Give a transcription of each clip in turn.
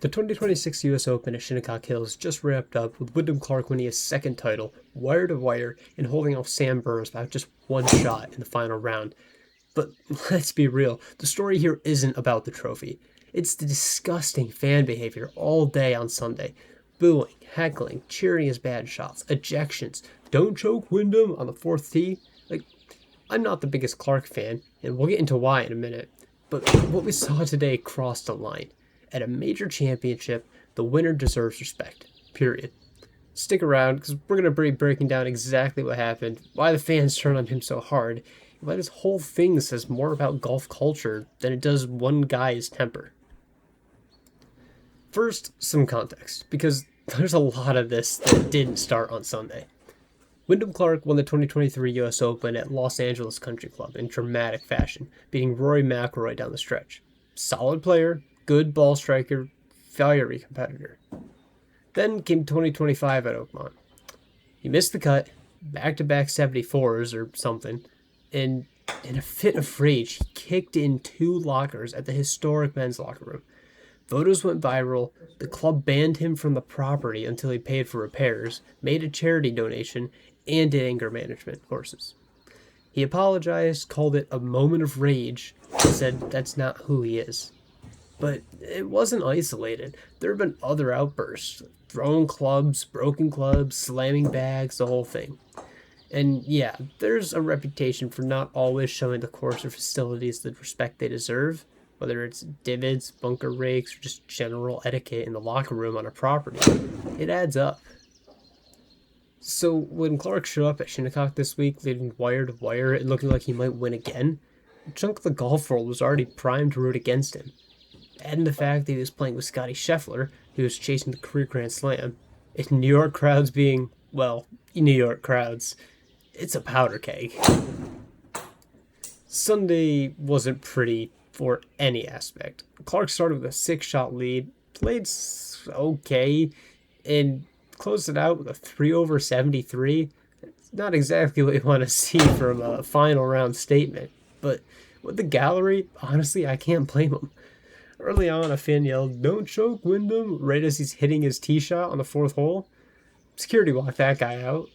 The 2026 US Open at Shinnecock Hills just wrapped up with Wyndham Clark winning his second title, wire to wire, and holding off Sam Burns by just one shot in the final round. But let's be real, the story here isn't about the trophy. It's the disgusting fan behavior all day on Sunday. Booing, heckling, cheering his bad shots, ejections, don't choke Wyndham on the fourth tee. I'm not the biggest Clark fan, and we'll get into why in a minute, but what we saw today crossed a line. At a major championship, the winner deserves respect. Period. Stick around, because we're going to be breaking down exactly what happened, why the fans turned on him so hard, and why this whole thing says more about golf culture than it does one guy's temper. First, some context, because there's a lot of this that didn't start on Sunday. Wyndham Clark won the 2023 US Open at Los Angeles Country Club in dramatic fashion, beating Rory McIlroy down the stretch. Solid player, good ball striker, fiery competitor. Then came 2025 at Oakmont. He missed the cut, back-to-back 74s or something, and in a fit of rage, he kicked in two lockers at the historic men's locker room. Photos went viral, the club banned him from the property until he paid for repairs, made a charity donation, and did anger management courses. He apologized, called it a moment of rage, and said that's not who he is. But it wasn't isolated. There have been other outbursts. Throwing clubs, broken clubs, slamming bags, the whole thing. And yeah, there's a reputation for not always showing the course or facilities the respect they deserve, whether it's divots, bunker rakes, or just general etiquette in the locker room on a property. It adds up. So when Clark showed up at Shinnecock this week, leading wire to wire and looking like he might win again, a chunk of the golf world was already primed to root against him. Adding the fact that he was playing with Scotty Scheffler, who was chasing the career Grand Slam, and New York crowds being, well, New York crowds, it's a powder keg. Sunday wasn't pretty for any aspect. Clark started with a 6-shot lead, played okay, and closed it out with a 3 over 73. It's not exactly what you want to see from a final round statement, but with the gallery, honestly, I can't blame him. Early on, a fan yelled, "Don't choke Wyndham," right as he's hitting his tee shot on the fourth hole. Security walked that guy out.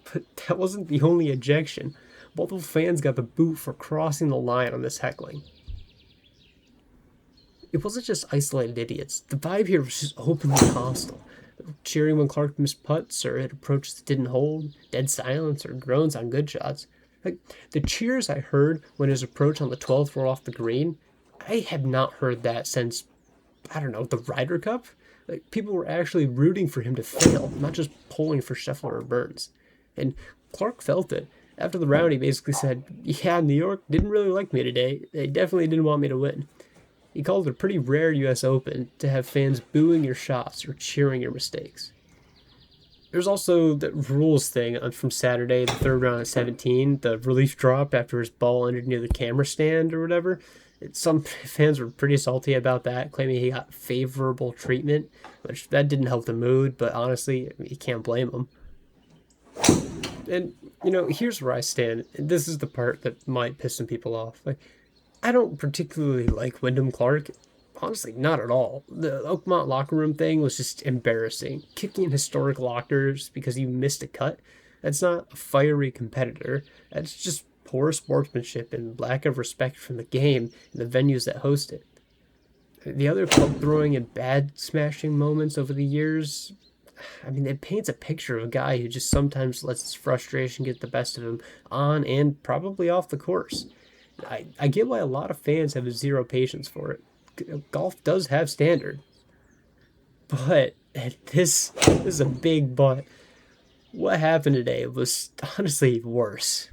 But that wasn't the only ejection. Multiple fans got the boot for crossing the line on this heckling. It wasn't just isolated idiots. The vibe here was just openly hostile. Cheering when Clark missed putts or hit approaches that didn't hold, dead silence or groans on good shots. The cheers I heard when his approach on the 12th rolled off the green, I have not heard that since, the Ryder Cup. People were actually rooting for him to fail, not just pulling for Scheffler or Burns. And Clark felt it. After the round, he basically said, "Yeah, New York didn't really like me today. They definitely didn't want me to win." He called it a pretty rare US Open to have fans booing your shots or cheering your mistakes. There's also the rules thing from Saturday, the third round at 17, the relief drop after his ball ended near the camera stand or whatever. Some fans were pretty salty about that, claiming he got favorable treatment, which that didn't help the mood, but honestly, you can't blame him. And, here's where I stand. This is the part that might piss some people off. I don't particularly like Wyndham Clark. Honestly, not at all. The Oakmont locker room thing was just embarrassing. Kicking historic lockers because you missed a cut, that's not a fiery competitor. That's just poor sportsmanship and lack of respect from the game and the venues that host it. The other club throwing and bad smashing moments over the years, it paints a picture of a guy who just sometimes lets his frustration get the best of him on and probably off the course. I get why a lot of fans have zero patience for it. Golf does have standards. But this is a big but. What happened today was honestly worse.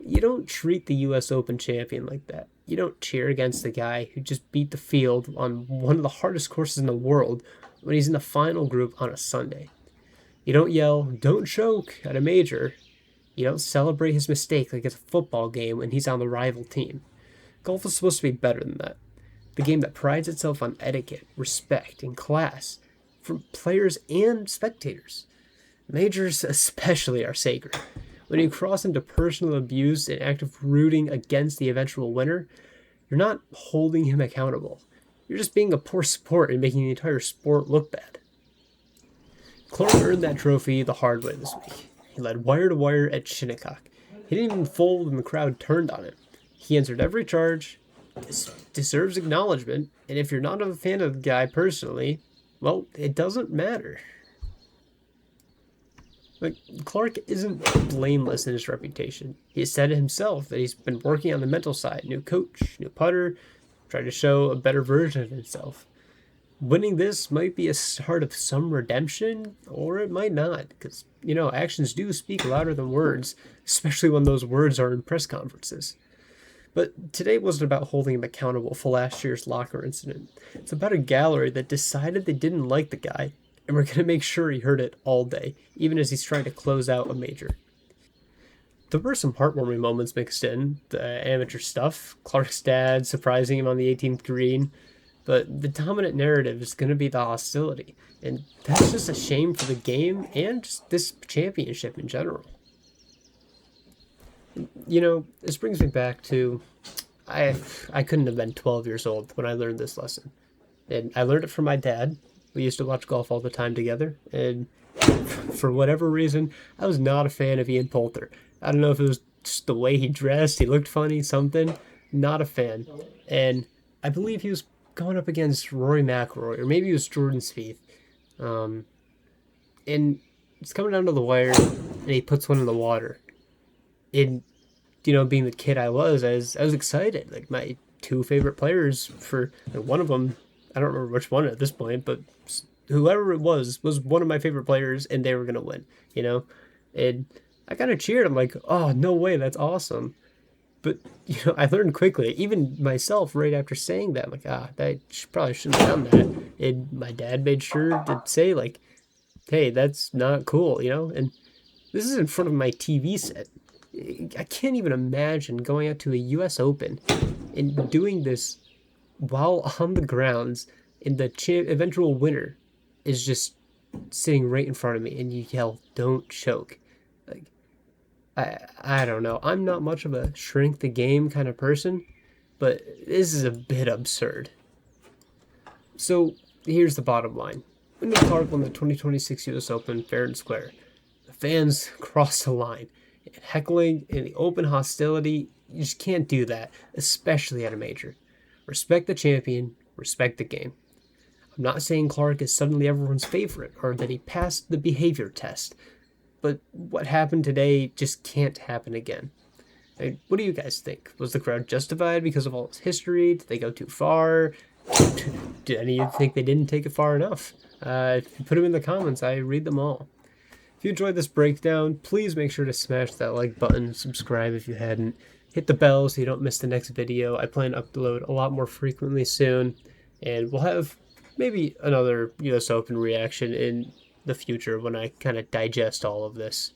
You don't treat the US Open champion like that. You don't cheer against the guy who just beat the field on one of the hardest courses in the world when he's in the final group on a Sunday. You don't yell, "Don't choke," at a major. You don't celebrate his mistake like it's a football game when he's on the rival team. Golf is supposed to be better than that. The game that prides itself on etiquette, respect, and class from players and spectators. Majors especially are sacred. When you cross into personal abuse and active rooting against the eventual winner, you're not holding him accountable. You're just being a poor sport and making the entire sport look bad. Clark earned that trophy the hard way this week. He led wire to wire at Shinnecock. He didn't even fold when the crowd turned on him. He answered every charge, deserves acknowledgement, and if you're not a fan of the guy personally, well, it doesn't matter. Like, Clark isn't blameless in his reputation. He has said it himself that he's been working on the mental side, new coach, new putter, trying to show a better version of himself. Winning this might be a start of some redemption, or it might not, because, actions do speak louder than words, especially when those words are in press conferences. But today wasn't about holding him accountable for last year's locker incident. It's about a gallery that decided they didn't like the guy, and we're going to make sure he heard it all day, even as he's trying to close out a major. There were some heartwarming moments mixed in, the amateur stuff, Clark's dad surprising him on the 18th green, but the dominant narrative is going to be the hostility, and that's just a shame for the game and just this championship in general. This brings me back to I couldn't have been 12 years old when I learned this lesson. And I learned it from my dad. We used to watch golf all the time together. And for whatever reason, I was not a fan of Ian Poulter. I don't know if it was just the way he dressed, he looked funny, something. Not a fan. And I believe he was going up against Rory McIlroy, or maybe it was Jordan Spieth. And it's coming down to the wire, and he puts one in the water. And being the kid I was excited. Like, my two favorite players, for one of them, I don't remember which one at this point, but whoever it was one of my favorite players, and they were gonna win. And I kind of cheered. I'm like, oh, no way, that's awesome. But I learned quickly, even myself, right after saying that, I'm like, that probably shouldn't have done that. And my dad made sure to say, like, hey, that's not cool, And this is in front of my TV set. I can't even imagine going out to a U.S. Open and doing this while on the grounds, and the eventual winner is just sitting right in front of me, and you yell, "Don't choke!" Like, I don't know. I'm not much of a shrink the game kind of person, but this is a bit absurd. So here's the bottom line: Wyndham Clark won the 2026 U.S. Open fair and square. The fans crossed the line. And heckling and the open hostility, you just can't do that, especially at a major. Respect the champion, respect the game. I'm not saying Clark is suddenly everyone's favorite or that he passed the behavior test, but what happened today just can't happen again. What do you guys think? Was the crowd justified because of all its history? Did they go too far? Did any of you think they didn't take it far enough? If you put them in the comments, I read them all. If you enjoyed this breakdown, please make sure to smash that like button, subscribe if you hadn't, hit the bell so you don't miss the next video. I plan to upload a lot more frequently soon, and we'll have maybe another US Open reaction in the future when I kind of digest all of this.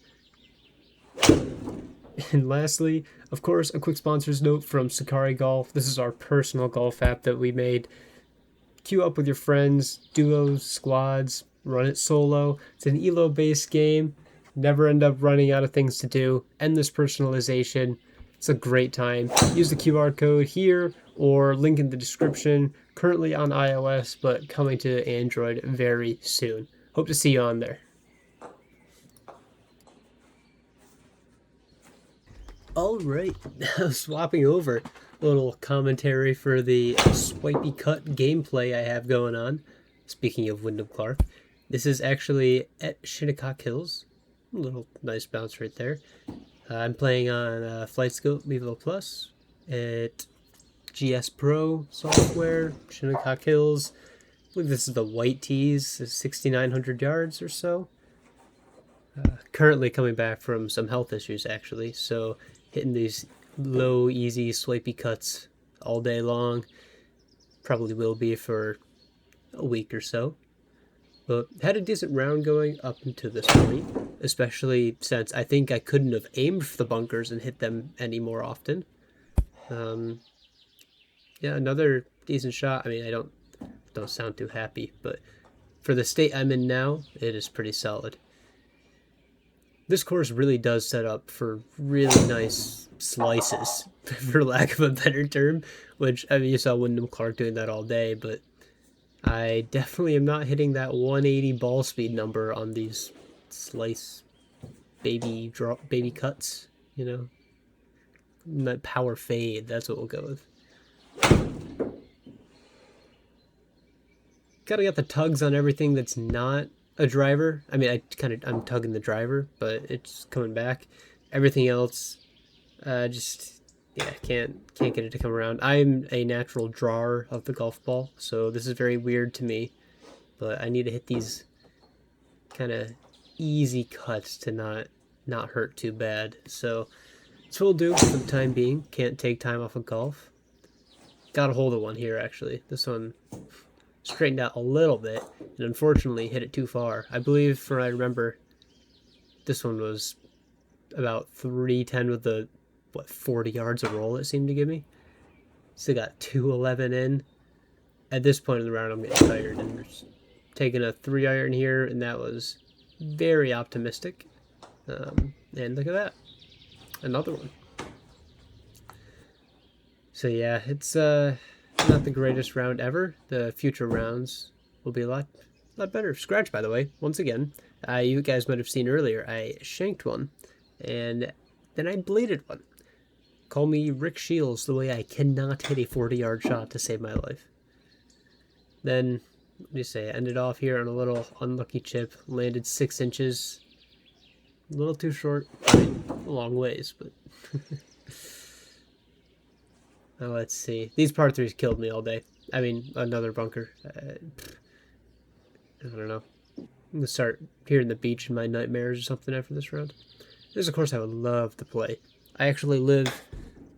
And lastly, of course, a quick sponsor's note from Sakari Golf. This is our personal golf app that we made. Queue up with your friends, duos, squads, run it solo. It's an elo-based game. Never end up running out of things to do. Endless personalization. It's a great time. Use the QR code here or link in the description. Currently on iOS, but coming to Android very soon. Hope to see you on there. Alright, now swapping over. A little commentary for the swipey cut gameplay I have going on. Speaking of Wyndham Clark. This is actually at Shinnecock Hills. A little nice bounce right there. I'm playing on Flight Scope Vivo Plus at GS Pro software, Shinnecock Hills. I believe this is the white tees, 6,900 yards or so. Currently coming back from some health issues, actually. So hitting these low, easy, swipey cuts all day long. Probably will be for a week or so. But had a decent round going up until this point, especially since I think I couldn't have aimed for the bunkers and hit them any more often. Yeah, another decent shot. I mean, I don't sound too happy, but for the state I'm in now, it is pretty solid. This course really does set up for really nice slices, for lack of a better term, which, I mean, you saw Wyndham Clark doing that all day, but I definitely am not hitting that 180 ball speed number on these slice baby cuts, you know? That power fade, that's what we'll go with. Gotta get the tugs on everything that's not a driver. I mean, I'm tugging the driver, but it's coming back. Everything else, just yeah, can't get it to come around. I'm a natural drawer of the golf ball, so this is very weird to me. But I need to hit these kind of easy cuts to not hurt too bad. So that's what we'll do for the time being. Can't take time off of golf. Got a hold of one here actually. This one straightened out a little bit and unfortunately hit it too far. I believe, from what I remember, this one was about 310 with the 40 yards of roll it seemed to give me. Still got 211 in. At this point in the round, I'm getting tired and just taking a 3-iron here, and that was very optimistic. And look at that, another one. So yeah, it's not the greatest round ever. The future rounds will be a lot better. Scratch, by the way, once again. You guys might have seen earlier, I shanked one, and then I bladed one. Call me Rick Shields the way I cannot hit a 40-yard shot to save my life. Then, what do you say, I ended off here on a little unlucky chip, landed 6 inches. A little too short. I mean, a long ways, but... Now let's see. These par 3s killed me all day. I mean, another bunker. I don't know. I'm going to start hearing the beach in my nightmares or something after this round. This, of course, I would love to play. I actually live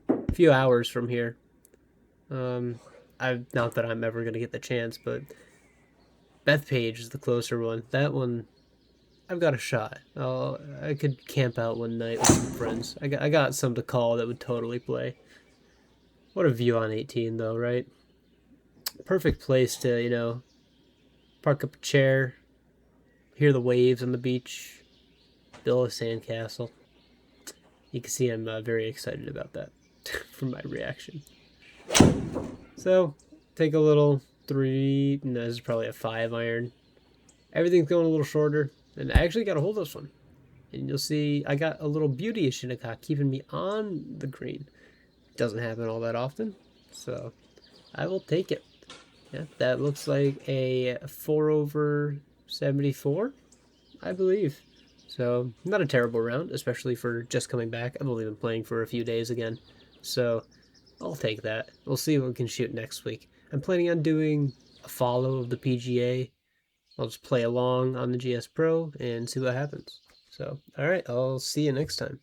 a few hours from here. Not that I'm ever going to get the chance, but Bethpage is the closer one. That one, I've got a shot. I could camp out one night with some friends. I got some to call that would totally play. What a view on 18, though, right? Perfect place to, you know, park up a chair, hear the waves on the beach, build a sandcastle. You can see I'm very excited about that from my reaction. So, take a little 3, no, this is probably a 5-iron. Everything's going a little shorter, and I actually got a hold of this one. And you'll see I got a little beauty of Shinnecock keeping me on the green. Doesn't happen all that often, so I will take it. Yeah, that looks like a 4/74, I believe. So not a terrible round, especially for just coming back. I've only been playing for a few days again, so I'll take that. We'll see what we can shoot next week. I'm planning on doing a follow of the PGA. I'll just play along on the GS Pro and see what happens. So, all right, I'll see you next time.